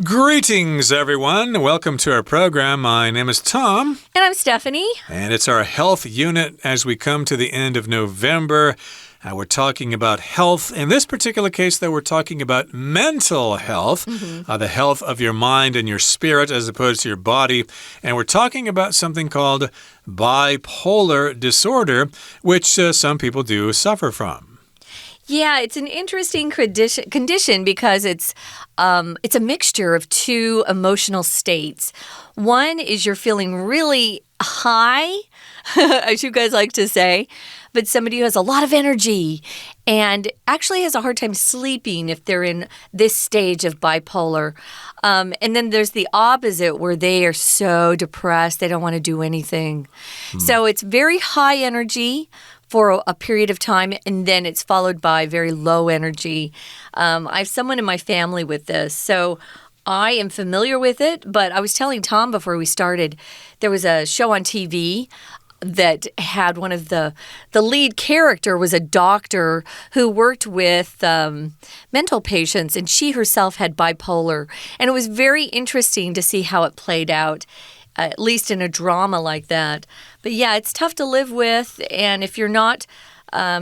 Greetings, everyone. Welcome to our program. My name is Tom. And I'm Stephanie. And it's our health unit as we come to the end of November. We're talking about health. In this particular case, though, we're talking about mental health, the health of your mind and your spirit as opposed to your body. And we're talking about something called bipolar disorder, which some people do suffer from. Yeah, it's an interesting condition because it's a mixture of two emotional states. One is you're feeling really high, as you guys like to say, but somebody who has a lot of energy and actually has a hard time sleeping if they're in this stage of bipolar. And then there's the opposite where they are so depressed, they don't want to do anything. So it's very high energy for a period of time, and then it's followed by very low energy. I have someone in my family with this, so I am familiar with it, but I was telling Tom before we started, there was a show on TV that had one of the lead character was a doctor who worked with mental patients, and she herself had bipolar, and it was very interesting to see how it played out, at least in a drama like that. But yeah, it's tough to live with, and if you're not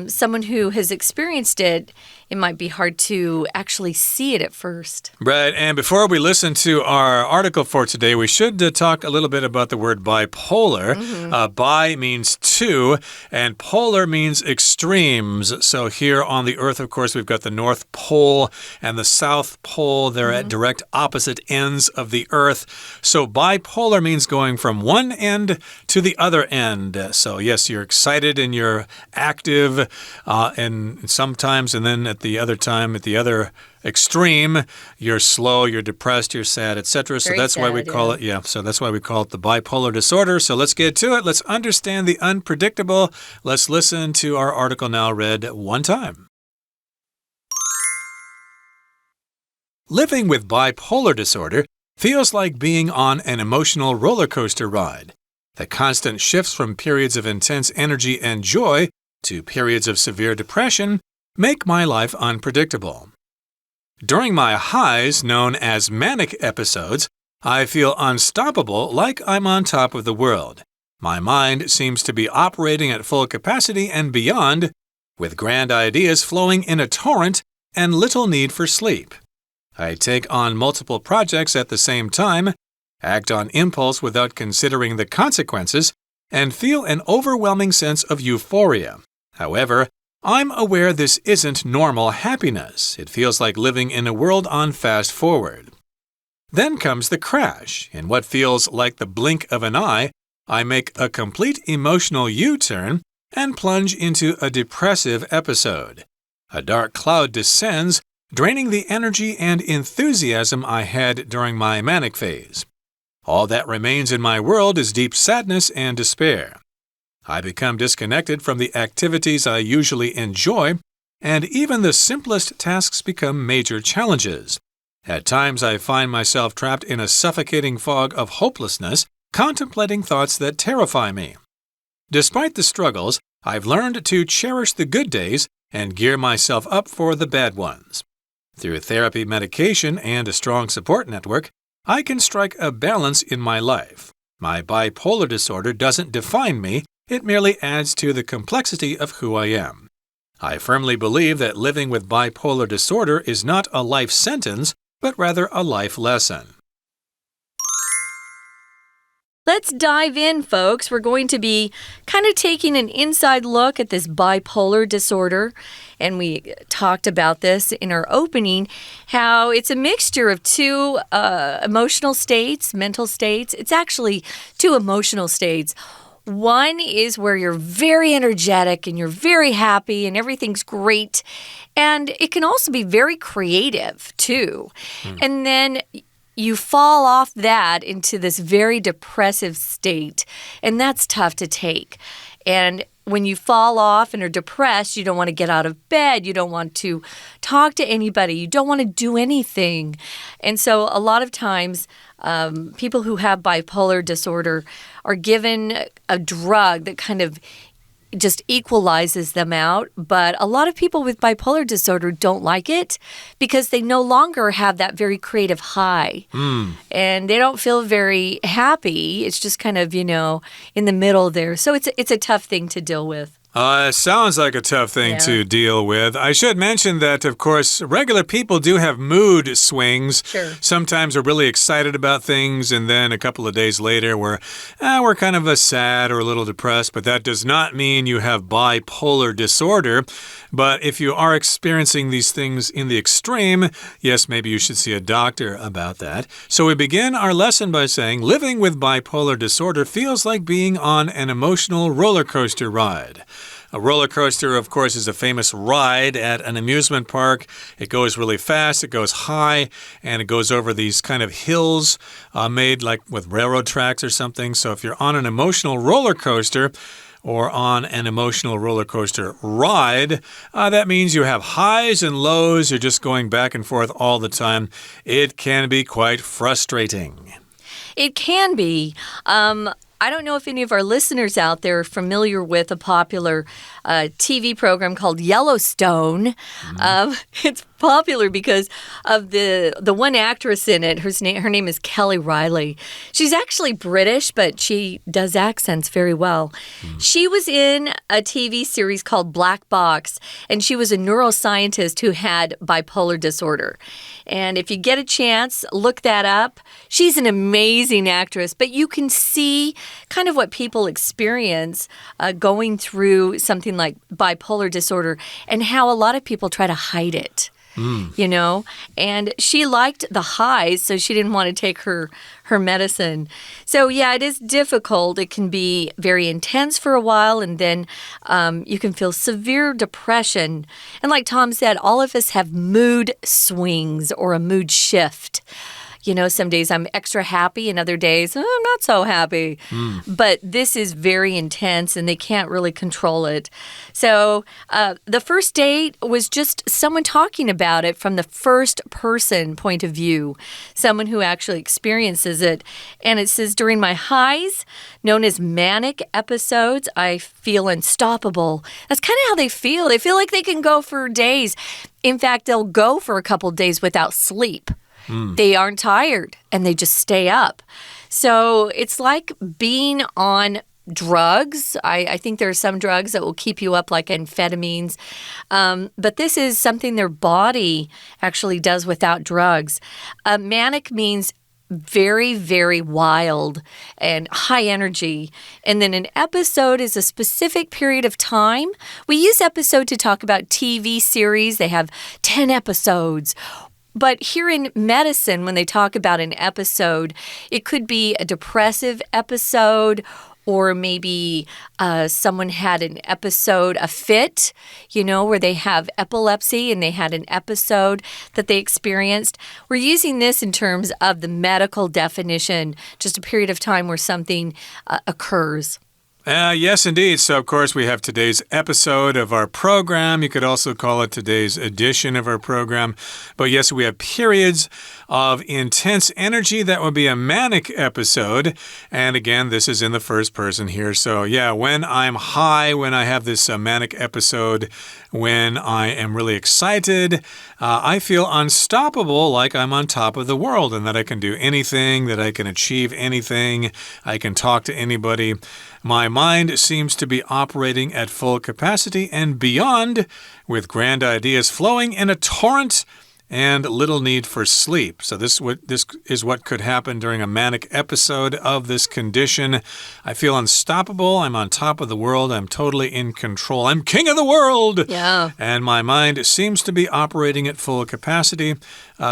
someone who has experienced it, it might be hard to actually see it at first. Right, and before we listen to our article for today, we should talk a little bit about the word bipolar. Bi means two, and polar means extremes. So here on the Earth, of course, we've got the North Pole and the South Pole. They're at direct opposite ends of the Earth. So bipolar means going from one end to the other end. So yes, you're excited and you're active, and sometimes, and then at the other time, at the other extreme, you're slow, you're depressed, you're sad, etc. So that's why we call it, so that's why we call it the bipolar disorder. So let's get to it. Let's understand the unpredictable. Let's listen to our article now read one time. Living with bipolar disorder feels like being on an emotional roller coaster ride. The constant shifts from periods of intense energy and joy to periods of severe depression make my life unpredictable. During my highs, known as manic episodes, I feel unstoppable, like I'm on top of the world. My mind seems to be operating at full capacity and beyond, with grand ideas flowing in a torrent and little need for sleep. I take on multiple projects at the same time, act on impulse without considering the consequences, and feel an overwhelming sense of euphoria. However, I'm aware this isn't normal happiness. It feels like living in a world on fast forward. Then comes the crash. In what feels like the blink of an eye, I make a complete emotional U-turn and plunge into a depressive episode. A dark cloud descends, draining the energy and enthusiasm I had during my manic phase. All that remains in my world is deep sadness and despair. I become disconnected from the activities I usually enjoy, and even the simplest tasks become major challenges. At times, I find myself trapped in a suffocating fog of hopelessness, contemplating thoughts that terrify me. Despite the struggles, I've learned to cherish the good days and gear myself up for the bad ones. Through therapy, medication, and a strong support network, I can strike a balance in my life. My bipolar disorder doesn't define me. It merely adds to the complexity of who I am. I firmly believe that living with bipolar disorder is not a life sentence, but rather a life lesson. Let's dive in, folks. We're going to be kind of taking an inside look at this bipolar disorder. And we talked about this in our opening, how it's a mixture of two emotional states, mental states. It's actually two emotional states. One is where you're very energetic and you're very happy and everything's great. And it can also be very creative, too. And then you fall off that into this very depressive state, and that's tough to take. And when you fall off and are depressed, you don't want to get out of bed, you don't want to talk to anybody, you don't want to do anything. And so a lot of times, people who have bipolar disorder are given a drug that kind of just equalizes them out. But a lot of people with bipolar disorder don't like it because they no longer have that very creative high. And they don't feel very happy. It's just kind of, in the middle there. So it's a tough thing to deal with. It sounds like a tough thing to deal with. I should mention that, of course, regular people do have mood swings. Sure. Sometimes we're really excited about things, and then a couple of days later, we're kind of sad or a little depressed. But that does not mean you have bipolar disorder. But if you are experiencing these things in the extreme, yes, maybe you should see a doctor about that. So we begin our lesson by saying, living with bipolar disorder feels like being on an emotional roller coaster ride. A roller coaster, of course, is a famous ride at an amusement park. It goes really fast, it goes high, and it goes over these kind of hills made like with railroad tracks or something. So if you're on an emotional roller coaster, or on an emotional roller coaster ride, that means you have highs and lows. You're just going back and forth all the time. It can be quite frustrating. It can be. I don't know if any of our listeners out there are familiar with a popular TV program called Yellowstone. It's popular because of the one actress in it. Her name is Kelly Riley. She's actually British, but she does accents very well. She was in a TV series called Black Box, and she was a neuroscientist who had bipolar disorder. And if you get a chance, look that up. She's an amazing actress, but you can see kind of what people experience going through something like bipolar disorder and how a lot of people try to hide it. And she liked the highs, so she didn't want to take her medicine. So, yeah, it is difficult. It can be very intense for a while, and then you can feel severe depression. And like Tom said, all of us have mood swings or a mood shift. Some days I'm extra happy and other days I'm not so happy. But this is very intense and they can't really control it. So the first date was just someone talking about it from the first person point of view, someone who actually experiences it. And it says, during my highs, known as manic episodes, I feel unstoppable. That's kind of how they feel. They feel like they can go for days. In fact, they'll go for a couple days without sleep. They aren't tired and they just stay up. So it's like being on drugs. I think there are some drugs that will keep you up, like amphetamines. But this is something their body actually does without drugs. Manic means very, very wild and high energy. And then an episode is a specific period of time. We use episode to talk about TV series. They have 10 episodes. But here in medicine, when they talk about an episode, it could be a depressive episode, or maybe someone had an episode, a fit, where they have epilepsy and they had an episode that they experienced. We're using this in terms of the medical definition, just a period of time where something occurs. Yes, indeed. So, of course, we have today's episode of our program. You could also call it today's edition of our program. But yes, we have periods of intense energy. That would be a manic episode. And again, this is in the first person here. So, yeah, when I'm high, when I have this manic episode, when I am really excited, I feel unstoppable, like I'm on top of the world and that I can do anything, that I can achieve anything, I can talk to anybody. My mind seems to be operating at full capacity and beyond, with grand ideas flowing in a torrent and little need for sleep. So this is what could happen during a manic episode of this condition. I feel unstoppable. I'm on top of the world. I'm totally in control. I'm king of the world. Yeah. And my mind seems to be operating at full capacity.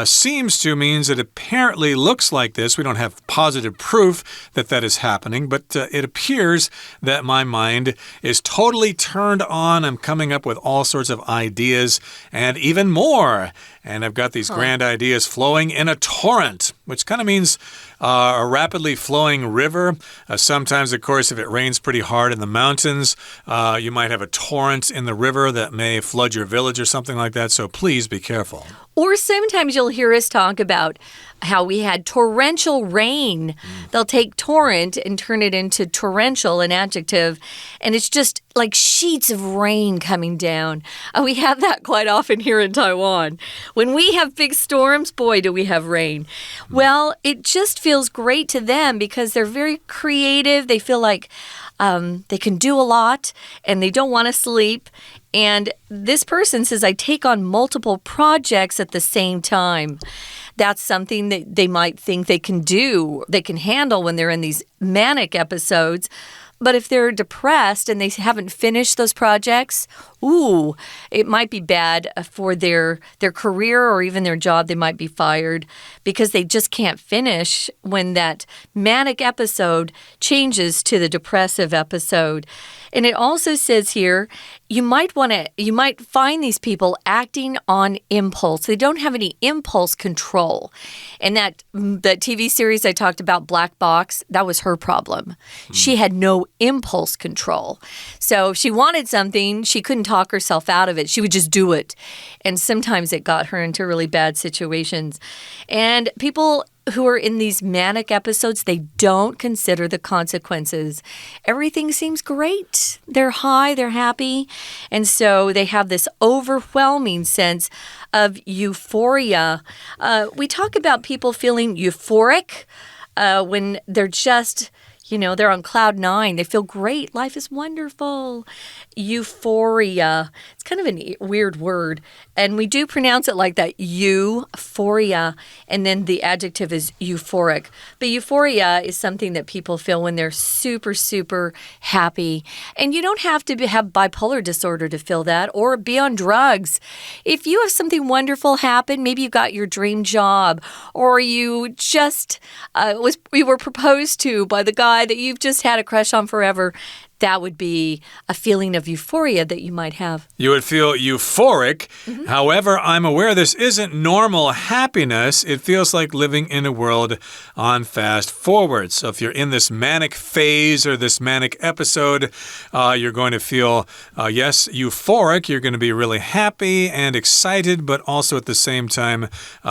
Seems to means it apparently looks like this. We don't have positive proof that that is happening, but it appears that my mind is totally turned on. I'm coming up with all sorts of ideas and even more. And I've got these grand ideas flowing in a torrent, which kind of means a rapidly flowing river. Sometimes, of course, if it rains pretty hard in the mountains, you might have a torrent in the river that may flood your village or something like that. So please be careful. Or sometimes you'll hear us talk about how we had torrential rain. They'll take torrent and turn it into torrential, an adjective, and it's just like sheets of rain coming down. We have that quite often here in Taiwan. When we have big storms, boy, do we have rain. Well, it just feels great to them because they're very creative. They feel like they can do a lot and they don't want to sleep. And this person says, I take on multiple projects at the same time. That's something that they might think they can do, they can handle when they're in these manic episodes. But if they're depressed and they haven't finished those projects, it might be bad for their career or even their job. They might be fired because they just can't finish when that manic episode changes to the depressive episode. And it also says here, you might find these people acting on impulse. They don't have any impulse control. And that TV series I talked about, Black Box, that was her problem. She had no impulse control. So if she wanted something, she couldn't talk herself out of it. She would just do it. And sometimes it got her into really bad situations. And people who are in these manic episodes, they don't consider the consequences. Everything seems great. They're high, they're happy. And so they have this overwhelming sense of euphoria. We talk about people feeling euphoric when they're just, they're on cloud nine. They feel great. Life is wonderful. Euphoria. It's kind of a weird word. And we do pronounce it like that, euphoria. And then the adjective is euphoric. But euphoria is something that people feel when they're super, super happy. And you don't have to have bipolar disorder to feel that or be on drugs. If you have something wonderful happen, maybe you got your dream job or you just you were proposed to by the guy that you've just had a crush on forever, that would be a feeling of euphoria that you might have. You would feel euphoric. However, I'm aware this isn't normal happiness. It feels like living in a world on fast forward. So if you're in this manic phase or this manic episode, you're going to feel, yes, euphoric. You're going to be really happy and excited, but also at the same time,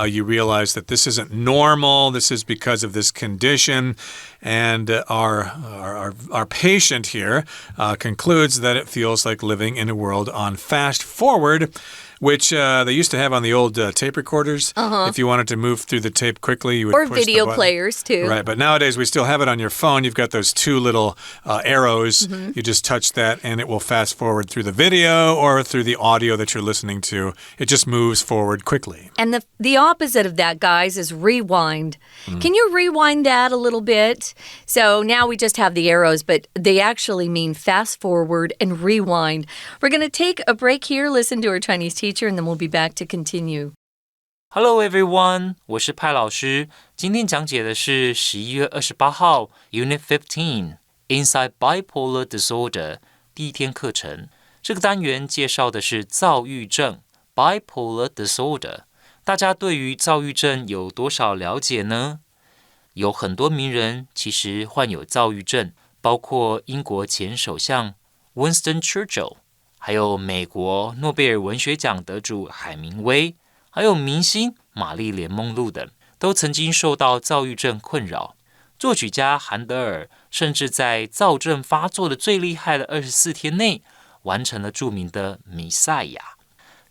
you realize that this isn't normal. This is because of this condition. And our patient here concludes that it feels like living in a world on fast forward, which they used to have on the old tape recorders. If you wanted to move through the tape quickly, you would push video the button. Players, too. Right, but nowadays we still have it on your phone. You've got those two little arrows. You just touch that, and it will fast forward through the video or through the audio that you're listening to. It just moves forward quickly. And the opposite of that, guys, is rewind. Can you rewind that a little bit? So now we just have the arrows, but they actually mean fast forward and rewind. We're going to take a break here, listen to our Chinese teacher, and then we'll be back to continue. Hello everyone, 我是派老师。今天讲解的是11月28号 Unit 15 Inside Bipolar Disorder 第一天课程。这个单元介绍的是躁郁症 Bipolar Disorder。大家对于躁郁症有多少了解呢？有很多名人其实患有躁郁症，包括英国前首相 Winston Churchill， 还有美国诺贝尔文学奖得主海明威，还有明星玛丽莲梦露等，都曾经受到躁郁症困扰。作曲家韩德尔甚至在躁症发作的最厉害的24天内，完成了著名的《弥赛亚》。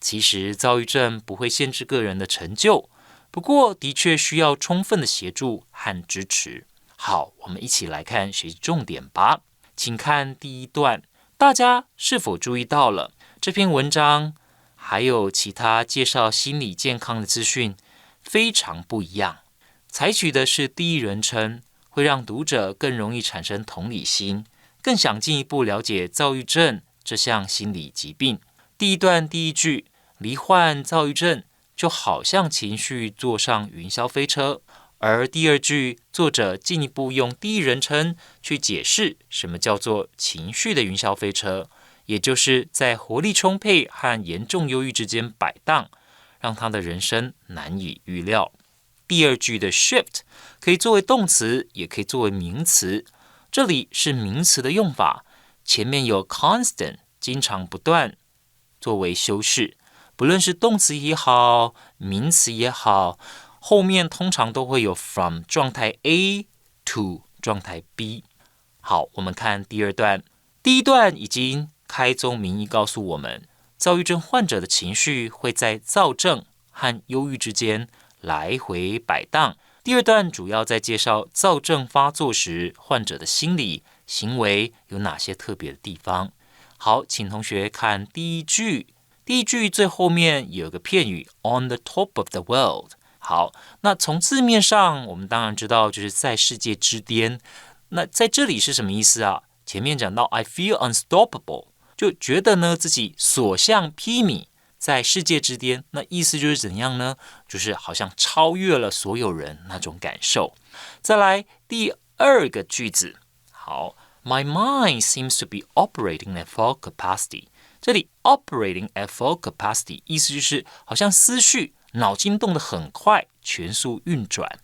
其实躁郁症不会限制个人的成就，不过的确需要充分的协助和支持。好，我们一起来看学习重点吧。请看第一段，大家是否注意到了这篇文章还有其他介绍心理健康的资讯非常不一样，采取的是第一人称，会让读者更容易产生同理心，更想进一步了解躁郁症这项心理疾病。第一段第一句，罹患躁郁症就好像情绪坐上云霄飞车，而第二句，作者进一步用第一人称去解释什么叫做情绪的云霄飞车，也就是在活力充沛和严重忧郁之间摆荡，让他的人生难以预料。第二句的 shift 可以作为动词，也可以作为名词，这里是名词的用法，前面有 constant 经常不断作为修饰，不论是动词也好，名词也好，后面通常都会有 from 状态 A to 状态 B。好，我们看第二段。第一段已经开宗明义告诉我们，躁郁症患者的情绪会在躁症和忧郁之间来回摆荡。第二段主要在介绍躁症发作时患者的心理行为有哪些特别的地方。好，请同学看第一句。第一句最后面有个片语 on the top of the world。好，那从字面上我们当然知道就是在世界之巅。那在这里是什么意思啊？前面讲到 I feel unstoppable， 就觉得呢自己所向披靡，在世界之巅。那意思就是怎样呢？就是好像超越了所有人那种感受。再来第二个句子，好 ，My mind seems to be operating at full capacity。这里 operating at full capacity 意思就是好像思绪、脑筋动得很快，全速运转。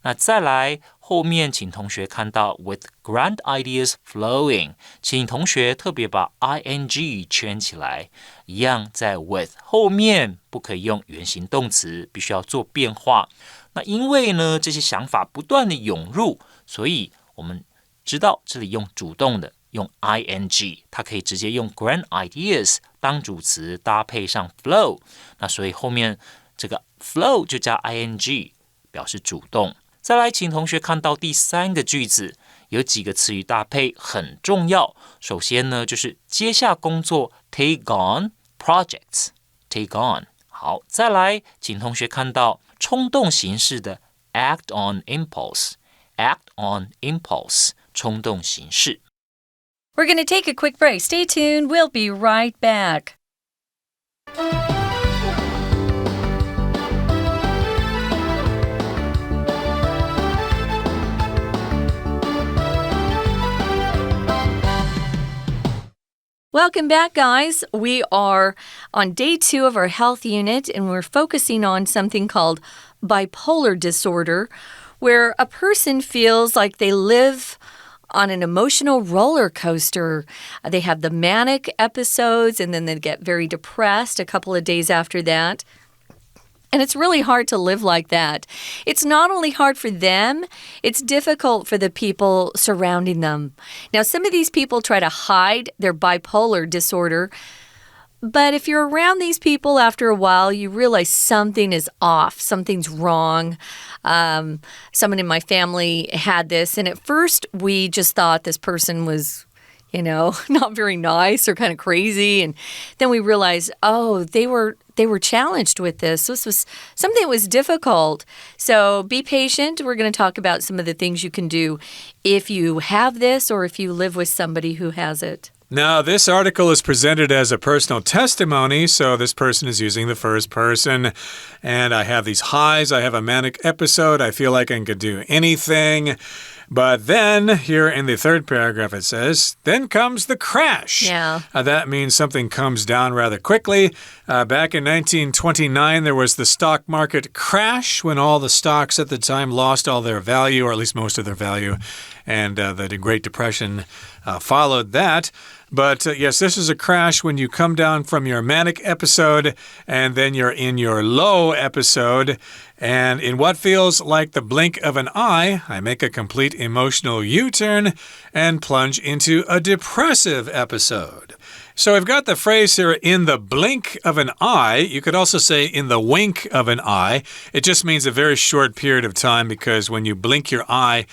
那再来后面，请同学看到 with grand ideas flowing， 请同学特别把 ing 圈起来，一样在 with 后面不可以用原形动词，必须要做变化。那因为呢这些想法不断的涌入，所以我们知道这里用主动的用 ing， 它可以直接用 grand ideas 当主词搭配上 flow， 那所以后面这个 flow 就加 ing 表示主动。再来，请同学看到第三个句子，有几个词语搭配很重要。首先呢，就是接下工作 take on projects take on。好，再来，请同学看到冲动形式的 act on impulse act on impulse 冲动形式。We're going to take a quick break. Stay tuned. We'll be right back. Welcome back, guys. We are on day 2 of our health unit, and we're focusing on something called bipolar disorder, where a person feels like they live on an emotional roller coaster. They have the manic episodes, and then they get very depressed a couple of days after that. And it's really hard to live like that. It's not only hard for them, it's difficult for the people surrounding them. Now, some of these people try to hide their bipolar disorder, but if you're around these people after a while, you realize something is off, something's wrong. Someone in my family had this, and at first we just thought this person was not very nice or kind of crazy. And then we realized, they were challenged with this. This was something that was difficult. So be patient. We're going to talk about some of the things you can do if you have this or if you live with somebody who has it. Now, this article is presented as a personal testimony, so this person is using the first person. And I have these highs. I have a manic episode. I feel like I can do anything. But then, here in the third paragraph, it says, then comes the crash. Yeah. That means something comes down rather quickly. Back in 1929, there was the stock market crash when all the stocks at the time lost all their value, or at least most of their value. And the Great Depression followed that. But yes, this is a crash when you come down from your manic episode and then you're in your low episode. And in what feels like the blink of an eye, I make a complete emotional U-turn and plunge into a depressive episode. So we've got the phrase here, in the blink of an eye. You could also say in the wink of an eye. It just means a very short period of time because when you blink your eye,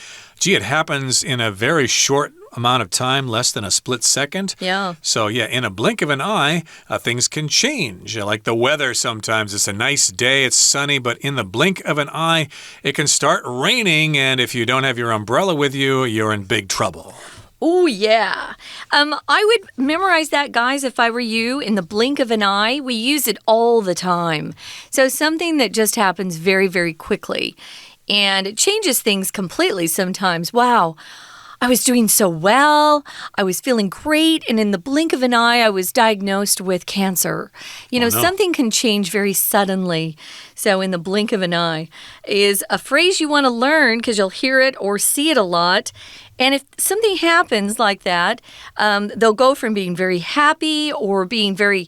it happens in a very short amount of time, less than a split second. Yeah. So, yeah, in a blink of an eye, things can change. Like the weather sometimes. It's a nice day, it's sunny, but in the blink of an eye, it can start raining. And if you don't have your umbrella with you, you're in big trouble. Oh, yeah. I would memorize that, guys, if I were you. In the blink of an eye, we use it all the time. So something that just happens very, very quickly. And it changes things completely sometimes. Wow. I was doing so well. I was feeling great. And in the blink of an eye, I was diagnosed with cancer. Something can change very suddenly. So in the blink of an eye is a phrase you want to learn because you'll hear it or see it a lot. And if something happens like that, they'll go from being very happy or being very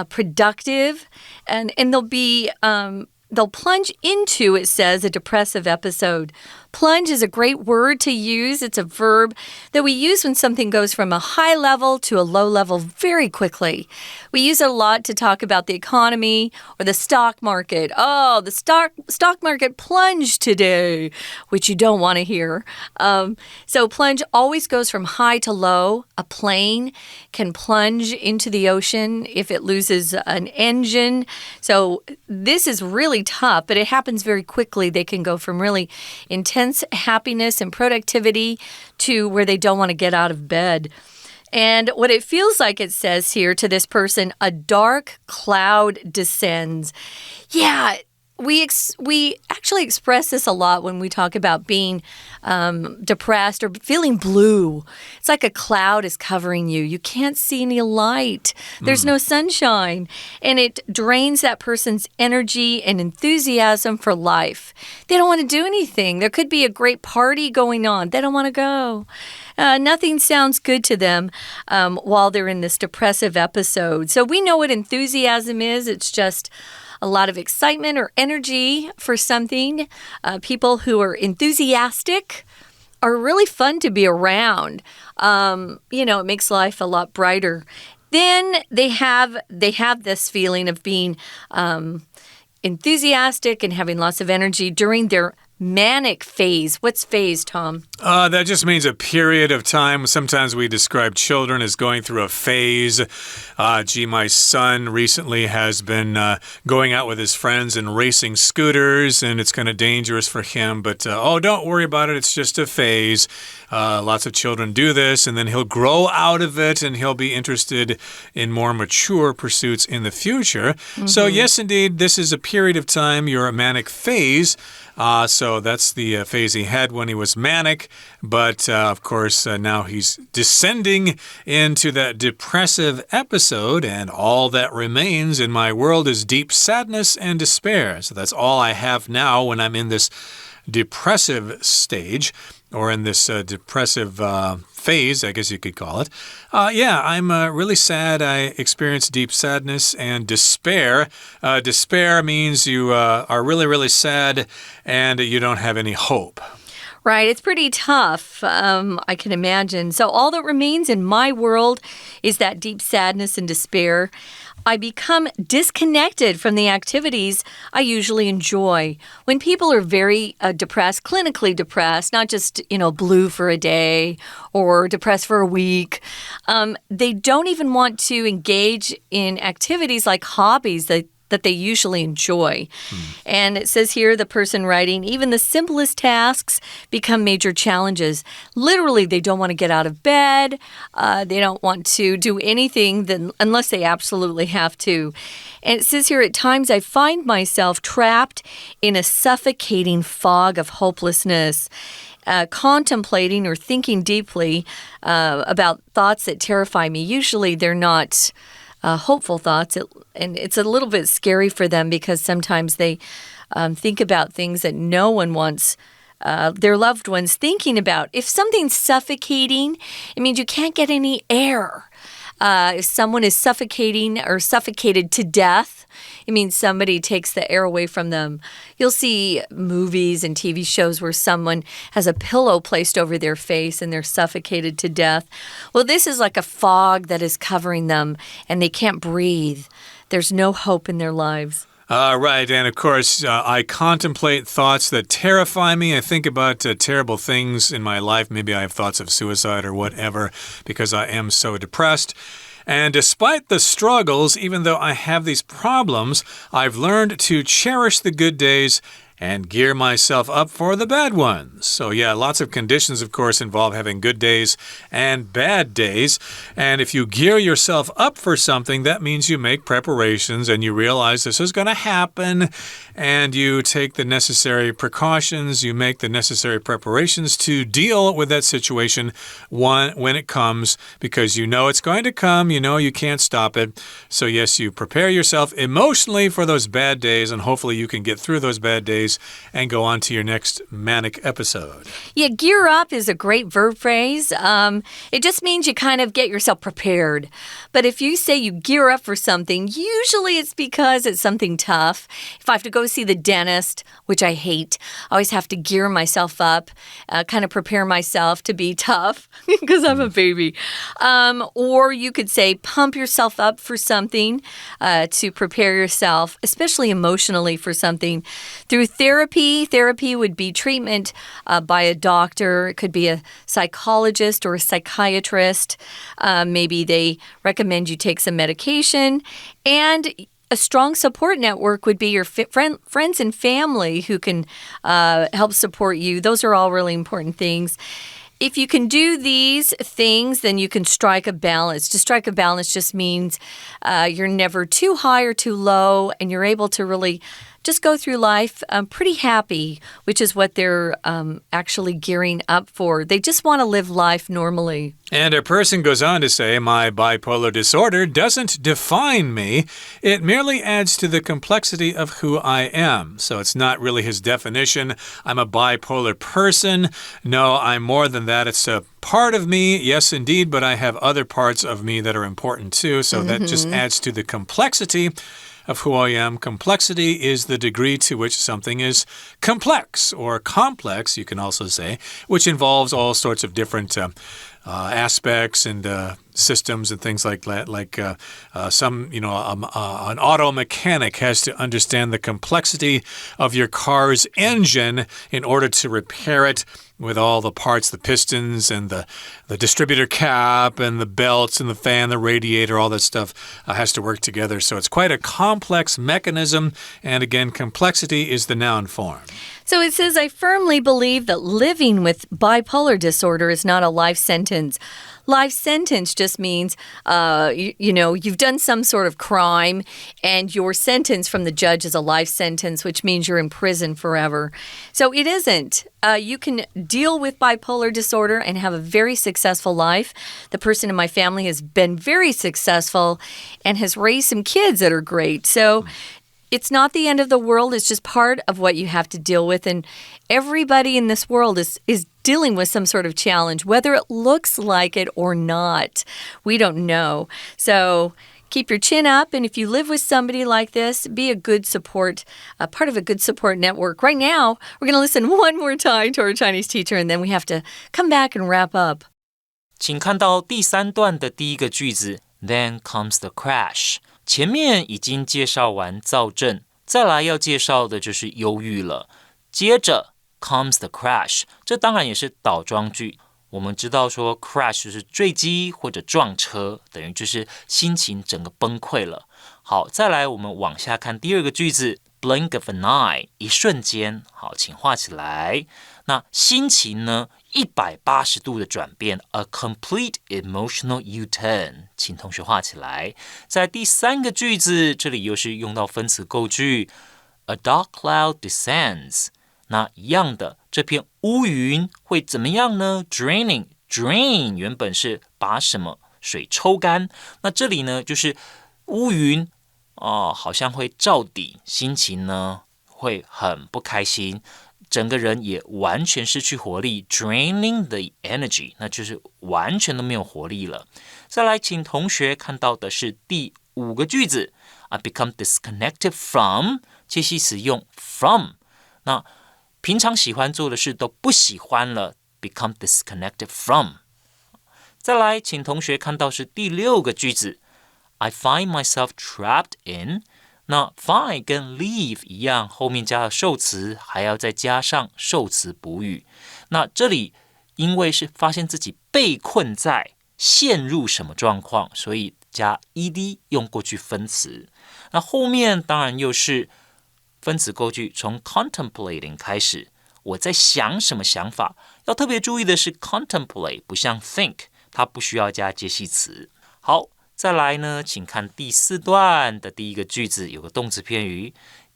productive. And they'll plunge into, it says, a depressive episode. Plunge is a great word to use. It's a verb that we use when something goes from a high level to a low level very quickly. We use it a lot to talk about the economy or the stock market. Oh, the stock market plunged today, which you don't want to hear. So plunge always goes from high to low. A plane can plunge into the ocean if it loses an engine. So this is really tough, but it happens very quickly. They can go from really intense happiness and productivity to where they don't want to get out of bed. And what it feels like, it says here to this person, a dark cloud descends. Yeah, we actually express this a lot when we talk about being depressed or feeling blue. It's like a cloud is covering you. You can't see any light. There's no sunshine. And it drains that person's energy and enthusiasm for life. They don't want to do anything. There could be a great party going on. They don't want to go. Nothing sounds good to them while they're in this depressive episode. So we know what enthusiasm is. It's just a lot of excitement or energy for something. People who are enthusiastic are really fun to be around. It makes life a lot brighter. Then they have this feeling of being enthusiastic and having lots of energy during their manic phase. What's phase, Tom? That just means a period of time. Sometimes we describe children as going through a phase. My son recently has been going out with his friends and racing scooters, and it's kind of dangerous for him. But, don't worry about it. It's just a phase. Lots of children do this, and then he'll grow out of it, and he'll be interested in more mature pursuits in the future. So, yes, indeed, this is a period of time. You're a manic phase. So that's the phase he had when he was manic. But, of course, now he's descending into that depressive episode, and all that remains in my world is deep sadness and despair. So that's all I have now when I'm in this depressive stage, or in this depressive phase, I guess you could call it. I'm really sad. I experience deep sadness and despair. Despair means you are really, really sad and you don't have any hope. Right, it's pretty tough, I can imagine. So all that remains in my world is that deep sadness and despair. I become disconnected from the activities I usually enjoy. When people are very depressed, clinically depressed, not just, blue for a day or depressed for a week, they don't even want to engage in activities like hobbies that they usually enjoy. And it says here, the person writing, even the simplest tasks become major challenges. Literally, they don't want to get out of bed. They don't want to do anything unless they absolutely have to. And it says here, at times I find myself trapped in a suffocating fog of hopelessness. Contemplating or thinking deeply about thoughts that terrify me. Usually they're not hopeful thoughts, and it's a little bit scary for them because sometimes they think about things that no one wants their loved ones thinking about. If something's suffocating, it means you can't get any air. If someone is suffocating or suffocated to death, it means somebody takes the air away from them. You'll see movies and TV shows where someone has a pillow placed over their face and they're suffocated to death. Well, this is like a fog that is covering them and they can't breathe. There's no hope in their lives. Right, and of course, I contemplate thoughts that terrify me. I think about terrible things in my life. Maybe I have thoughts of suicide or whatever because I am so depressed. And despite the struggles, even though I have these problems, I've learned to cherish the good days and gear myself up for the bad ones. So yeah, lots of conditions, of course, involve having good days and bad days. And if you gear yourself up for something, that means you make preparations and you realize this is going to happen, and you take the necessary precautions, you make the necessary preparations to deal with that situation when it comes, because you know it's going to come, you know you can't stop it. So yes, you prepare yourself emotionally for those bad days, and hopefully you can get through those bad days and go on to your next manic episode. Yeah, gear up is a great verb phrase. It just means you kind of get yourself prepared. But if you say you gear up for something, usually it's because it's something tough. If I have to go see the dentist, which I hate, I always have to gear myself up, kind of prepare myself to be tough because I'm a baby. Or you could say pump yourself up for something, to prepare yourself, especially emotionally, for something. Through therapy would be treatment by a doctor. It could be a psychologist or a psychiatrist. Maybe they recommend you take some medication. And a strong support network would be your friends and family who can help support you. Those are all really important things. If you can do these things, then you can strike a balance. To strike a balance just means you're never too high or too low, and you're able to really just go through life pretty happy, which is what they're actually gearing up for. They just want to live life normally. And a person goes on to say, my bipolar disorder doesn't define me. It merely adds to the complexity of who I am. So it's not really his definition. I'm a bipolar person. No, I'm more than that. It's a part of me, yes, indeed, but I have other parts of me that are important too. So that just adds to the complexity of who I am. Complexity is the degree to which something is complex, or complex, you can also say, which involves all sorts of different aspects and systems and things like that. Like an auto mechanic has to understand the complexity of your car's engine in order to repair it, with all the parts, the pistons and the distributor cap and the belts and the fan, the radiator, all that stuff has to work together. So it's quite a complex mechanism. And again, complexity is the noun form. So it says, I firmly believe that living with bipolar disorder is not a life sentence. Life sentence just means, you've done some sort of crime, and your sentence from the judge is a life sentence, which means you're in prison forever. So it isn't. You can deal with bipolar disorder and have a very successful life. The person in my family has been very successful and has raised some kids that are great. So it's not the end of the world. It's just part of what you have to deal with. And everybody in this world is dealing with some sort of challenge, whether it looks like it or not. We don't know. So keep your chin up. And if you live with somebody like this, be a good support, part of a good support network. Right now, we're going to listen one more time to our Chinese teacher, and then we have to come back and wrap up. 请看到第3段的第一个句子 Then comes the crash。前面已经介绍完躁症，再来要介绍的就是忧郁了。接着 comes the crash， 这当然也是倒装句。我们知道说 crash 就是坠机或者撞车，等于就是心情整个崩溃了。好，再来我们往下看第二个句子 blink of an eye， 一瞬间。好，请画起来。那心情呢？180度的转变 ，a complete emotional U-turn， 请同学画起来。在第3个句子，这里又是用到分词构句 ，a dark cloud descends。那一样的，这片乌云会怎么样呢 ？drain 原本是把什么水抽干，那这里呢就是乌云好像会罩底，心情呢会很不开心。整个人也完全失去活力 draining the energy， 那就是完全都没有活力了。再来请同学看到的是第5个句子 I become disconnected from， 介系词用 from， 那平常喜欢做的事都不喜欢了 become disconnected from。 再来请同学看到是第6个句子 I find myself trapped in，那 find 跟 leave 一样，后面加了受词，还要再加上受词补语。那这里因为是发现自己被困在陷入什么状况，所以加 ed 用过去分词。那后面当然又是分词构句从 contemplating 开始，我在想什么想法。要特别注意的是 contemplate 不像 think， 它不需要加介系词。好，再来呢，请看第4段的第一个句子，有个动词片语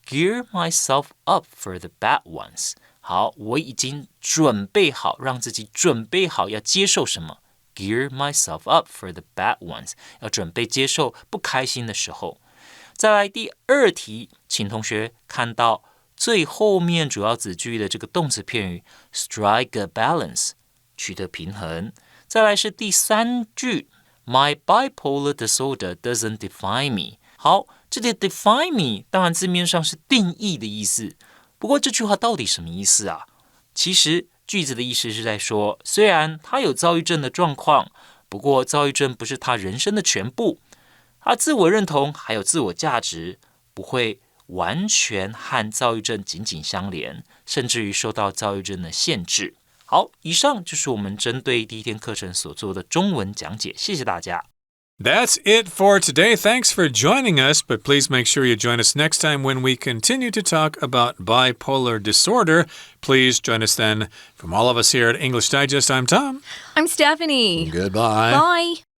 gear myself up for the bad ones。好，我已经准备好，让自己准备好要接受什么 gear myself up for the bad ones， 要准备接受不开心的时候。再来第2题，请同学看到最后面主要子句的这个动词片语 strike a balance， 取得平衡。再来是第3句 My bipolar disorder doesn't define me。 好，这里 define me 当然字面上是定义的意思，不过这句话到底什么意思啊？其实句子的意思是在说，虽然他有躁郁症的状况，不过躁郁症不是他人生的全部，他自我认同还有自我价值不会完全和躁郁症紧紧相连，甚至于受到躁郁症的限制。好，以上就是我们针对第1天课程所做的中文讲解，谢谢大家。That's it for today. Thanks for joining us, but please make sure you join us next time when we continue to talk about bipolar disorder. Please join us then. From all of us here at English Digest, I'm Tom. I'm Stephanie. Goodbye. Bye.